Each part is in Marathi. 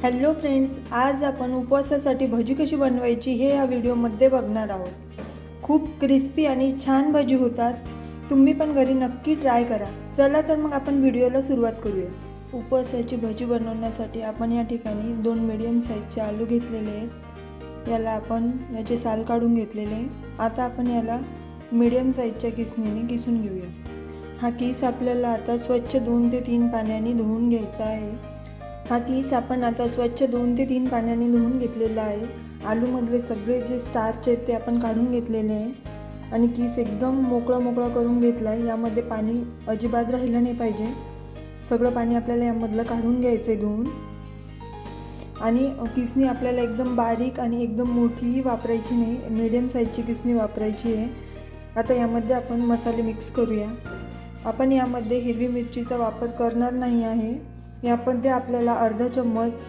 हॅलो फ्रेंड्स, आज आपण उपवासासाठी भजी कशी बनवायची हे या व्हिडिओमध्ये बघणार आहोत। खूप क्रिस्पी आणि छान भजी होतात। तुम्ही पण घरी नक्की ट्राय करा। चला तर मग आपण व्हिडिओला सुरुवात करूया। उपवासाची भजी बनवण्यासाठी आपण या ठिकाणी 2 मीडियम साईजचे आलू घेतलेले आहेत। याला आपण याचे साल काढून घेतलेले आहे। आता आपण याला मीडियम साईजच्या किसणीने किसून घेऊया। हा किस आपल्याला आता स्वच्छ 2 ते 3 पाण्याने धुवून घ्यायचा आहे। हा किस आपण आता स्वच्छ 2 ते 3 पाण्याने धुवून घेतलेला आहे। आलूमधले सगळे जे स्टार्च आहेत ते आपण काढून घेतलेले आहे आणि किस एकदम मोकळा करून घेतला आहे। यामध्ये पाणी अजिबात राहिलं नाही पाहिजे। सगळं पाणी आपल्याला यामधलं काढून घ्यायचं आहे धुवून। आणि किसणी आपल्याला एकदम बारीक आणि एकदम मोठीही वापरायची नाही, मीडियम साईजची किसणी वापरायची आहे। आता यामध्ये आपण मसाले मिक्स करूया। आपण यामध्ये हिरवी मिरचीचा वापर करणार नाही आहे। यामध्ये आपल्याला अर्धा चम्मच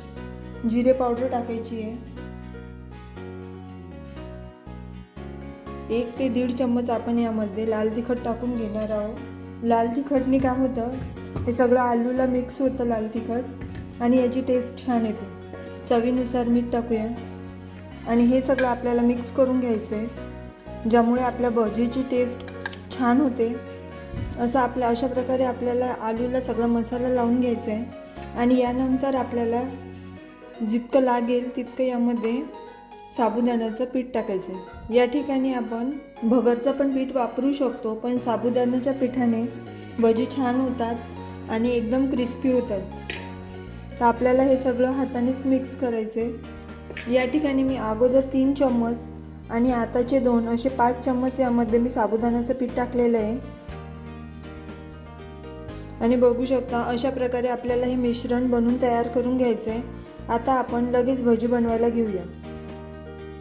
जिरे पावडर टाकायची आहे। 1 ते 1.5 चम्मच आपण यामध्ये लाल तिखट टाकून घेणार आहोत। लाल तिखटने काय होतं, हे सगळं आलूला मिक्स होतं लाल तिखट आणि याची टेस्ट छान येते। चवीनुसार मीठ टाकूया आणि हे सगळं आपल्याला मिक्स करून घ्यायचं आहे, ज्यामुळे आपल्या भजीची टेस्ट छान होते। अशा प्रकारे आपल्याला आलूला सगळा मसाला लावून घ्यायचा आहे आणि यानंतर आपल्याला जितकं लागेल तितकं यामध्ये साबुदाण्याचं पीठ टाकायचं आहे। या ठिकाणी आपण भगरचं पण पीठ वापरू शकतो, पण साबुदाण्याच्या पिठाने भजी छान होतात आणि एकदम क्रिस्पी होतात। तर आपल्याला हे सगळं हातानेच मिक्स करायचं आहे। या ठिकाणी मी अगोदर 3 चम्मच आणि आताचे 2 असे 5 चम्मच यामध्ये मी साबुदाण्याचं पीठ टाकलेलं आहे आणि बघू शकता अशा प्रकारे आपल्याला हे मिश्रण बनवून तयार करून घ्यायचं आहे। आता आपण लगेच भजी बनवायला घेऊया।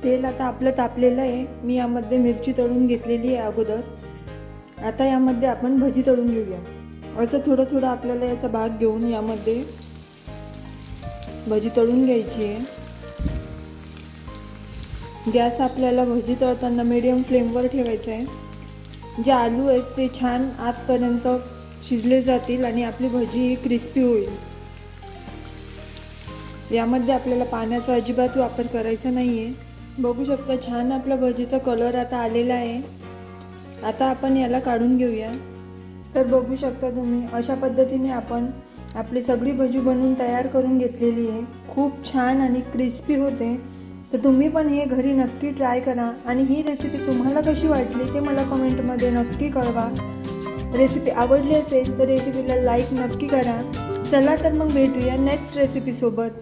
तेल आता आपलं तापलेलं आहे। मी यामध्ये मिरची तळून घेतलेली आहे अगोदर। आता यामध्ये आपण भजी तळून घेऊया। असं थोडं आपल्याला याचा भाग घेऊन यामध्ये भजी तळून घ्यायची आहे। गॅस आपल्याला भजी तळताना मीडियम फ्लेमवर ठेवायचा आहे। जे आलू आहेत ते छान आतपर्यंत शिजले जातील आणि आपली भजी क्रिस्पी होईल। यामध्ये आपल्याला पाण्याचा अजिबात वापर करायचा नाही आहे। बघू शकता छान आपला भजीचा कलर आता आलेला आहे। आता आपण याला काढून घेऊया। तर बघू शकता तुम्ही अशा पद्धतीने आपण आपली सगळी भजी बनवून तयार करून घेतलेली आहे। खूप छान आणि क्रिस्पी होते। तर तुम्ही पण हे घरी नक्की ट्राय करा आणि ही रेसिपी तुम्हाला कशी वाटली ते मला कमेंटमध्ये नक्की कळवा। रेसिपी आवडली असेल तर रेसिपीला लाईक नक्की करा। चला तर मग भेटूया नेक्स्ट रेसिपीसोबत।